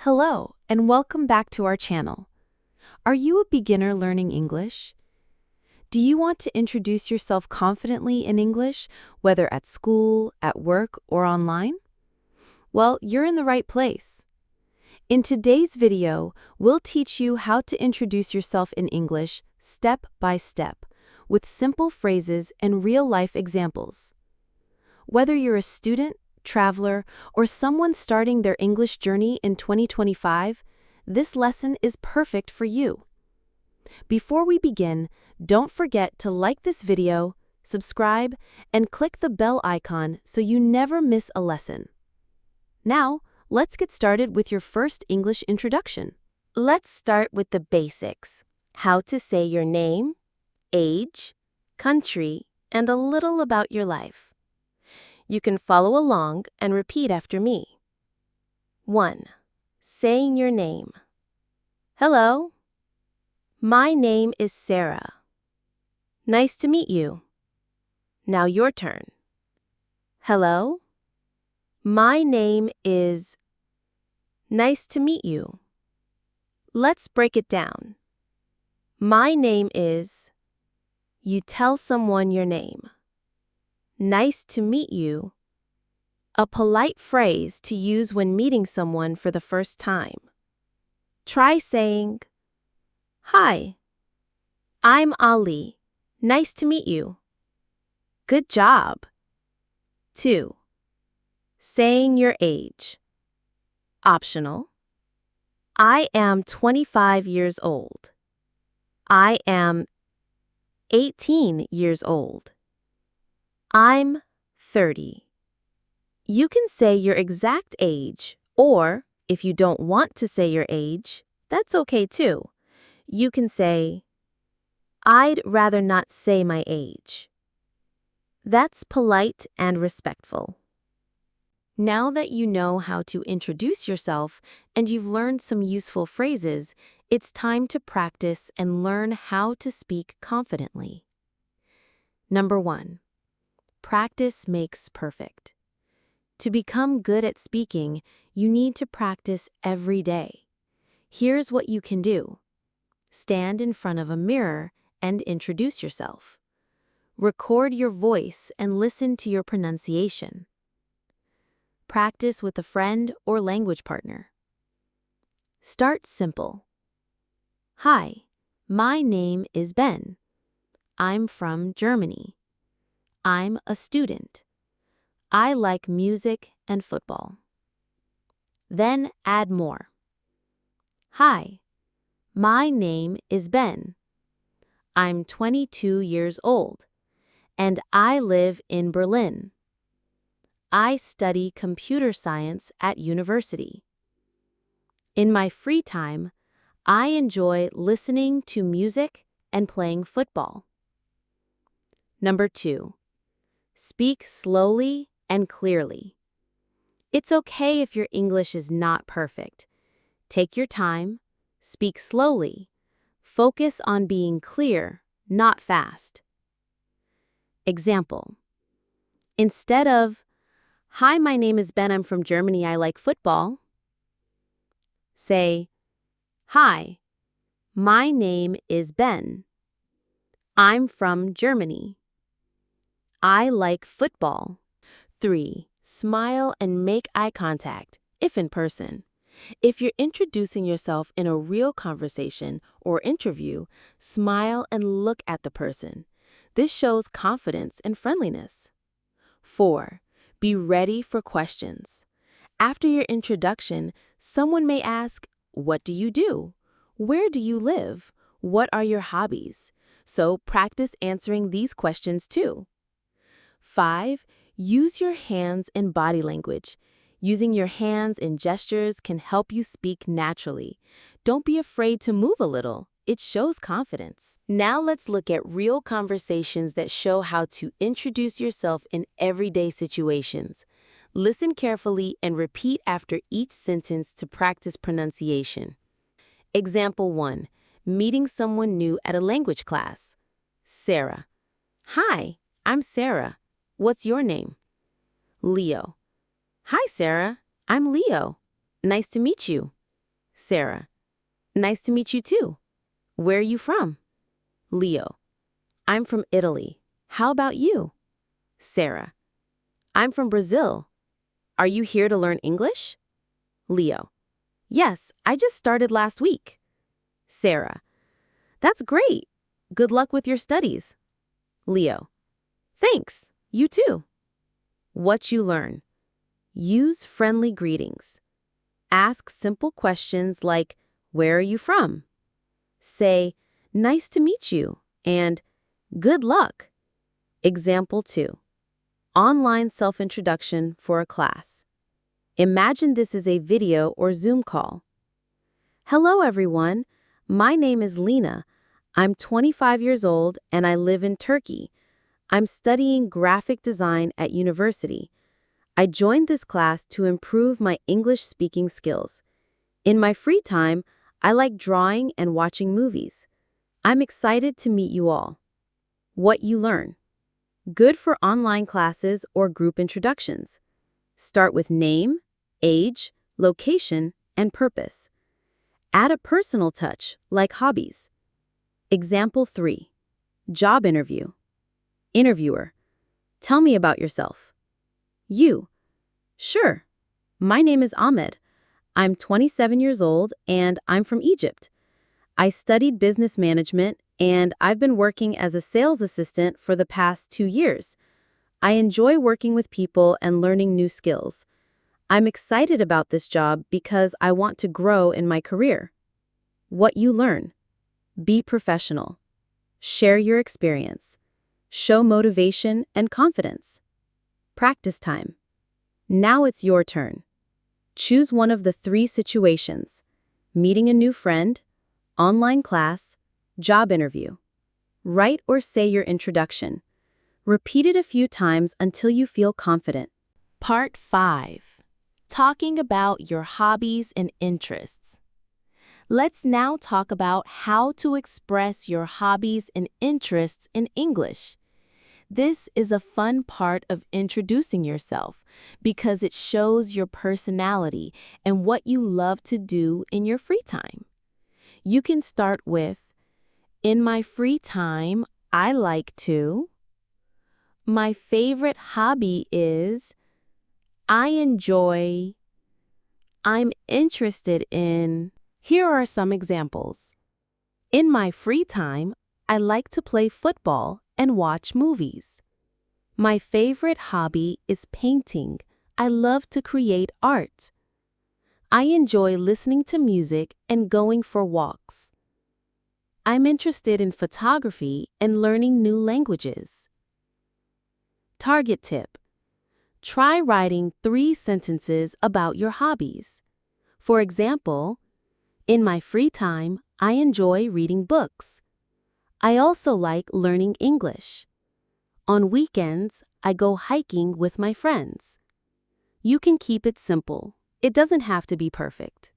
Hello, and welcome back to our channel. Are you a beginner learning English? Do you want to introduce yourself confidently in English, whether at school, at work, or online? Well, you're in the right place. In today's video, we'll teach you how to introduce yourself in English step by step, with simple phrases and real-life examples. Whether you're a student, traveler, or someone starting their English journey in 2025, this lesson is perfect for you. Before we begin, don't forget to like this video, subscribe, and click the bell icon so you never miss a lesson. Now, let's get started with your first English introduction. Let's start with the basics. How to say your name, age, country, and a little about your life. You can follow along and repeat after me. 1. Saying your name. Hello. My name is Sarah. Nice to meet you. Now your turn. Hello. My name is. Nice to meet you. Let's break it down. My name is. You tell someone your name. Nice to meet you. A polite phrase to use when meeting someone for the first time. Try saying, Hi. I'm Ali. Nice to meet you. Good job. 2. Saying your age. Optional. I am 25 years old. I am 18 years old. I'm 30. You can say your exact age, or if you don't want to say your age, that's okay too. You can say, I'd rather not say my age. That's polite and respectful. Now that you know how to introduce yourself and you've learned some useful phrases, it's time to practice and learn how to speak confidently. Number 1. Practice makes perfect. To become good at speaking, you need to practice every day. Here's what you can do. Stand in front of a mirror and introduce yourself. Record your voice and listen to your pronunciation. Practice with a friend or language partner. Start simple. Hi, my name is Ben. I'm from Germany. I'm a student. I like music and football. Then add more. Hi, my name is Ben. I'm 22 years old, and I live in Berlin. I study computer science at university. In my free time, I enjoy listening to music and playing football. Number 2. Speak slowly and clearly. It's okay if your English is not perfect. Take your time, speak slowly. Focus on being clear, not fast. Example. Instead of, Hi, my name is Ben, I'm from Germany, I like football. Say, Hi, my name is Ben. I'm from Germany. I like football. 3. Smile and make eye contact, if in person. If you're introducing yourself in a real conversation or interview, smile and look at the person. This shows confidence and friendliness. 4. Be ready for questions. After your introduction, someone may ask, What do you do? Where do you live? What are your hobbies? So practice answering these questions too. 5. Use your hands and body language. Using your hands and gestures can help you speak naturally. Don't be afraid to move a little. It shows confidence. Now let's look at real conversations that show how to introduce yourself in everyday situations. Listen carefully and repeat after each sentence to practice pronunciation. Example 1. Meeting someone new at a language class. Sarah. Hi, I'm Sarah. What's your name? Leo. Hi, Sarah. I'm Leo. Nice to meet you. Sarah, nice to meet you too. Where are you from? Leo, I'm from Italy. How about you? Sarah, I'm from Brazil. Are you here to learn English? Leo, yes, I just started last week. Sarah, that's great. Good luck with your studies. Leo, thanks. You too. What you learn. Use friendly greetings. Ask simple questions like, where are you from? Say, nice to meet you, and good luck. Example 2. Online self-introduction for a class. Imagine this is a video or Zoom call. Hello everyone, my name is Lena. I'm 25 years old and I live in Turkey. I'm studying graphic design at university. I joined this class to improve my English speaking skills. In my free time, I like drawing and watching movies. I'm excited to meet you all. What you learn. Good for online classes or group introductions. Start with name, age, location, and purpose. Add a personal touch, like hobbies. Example 3. Job interview. Interviewer. Tell me about yourself. You. Sure. My name is Ahmed. I'm 27 years old and I'm from Egypt. I studied business management and I've been working as a sales assistant for the past 2 years. I enjoy working with people and learning new skills. I'm excited about this job because I want to grow in my career. What you learn. Be professional. Share your experience. Show motivation and confidence. Practice time. Now it's your turn. Choose one of the 3 situations: meeting a new friend, online class, job interview. Write or say your introduction. Repeat it a few times until you feel confident. Part 5. Talking about your hobbies and interests. Let's now talk about how to express your hobbies and interests in English. This is a fun part of introducing yourself because it shows your personality and what you love to do in your free time. You can start with, in my free time, I like to. My favorite hobby is. I enjoy. I'm interested in. Here are some examples. In my free time, I like to play football and watch movies. My favorite hobby is painting. I love to create art. I enjoy listening to music and going for walks. I'm interested in photography and learning new languages. Target tip. Try writing 3 sentences about your hobbies. For example, in my free time, I enjoy reading books. I also like learning English. On weekends, I go hiking with my friends. You can keep it simple. It doesn't have to be perfect.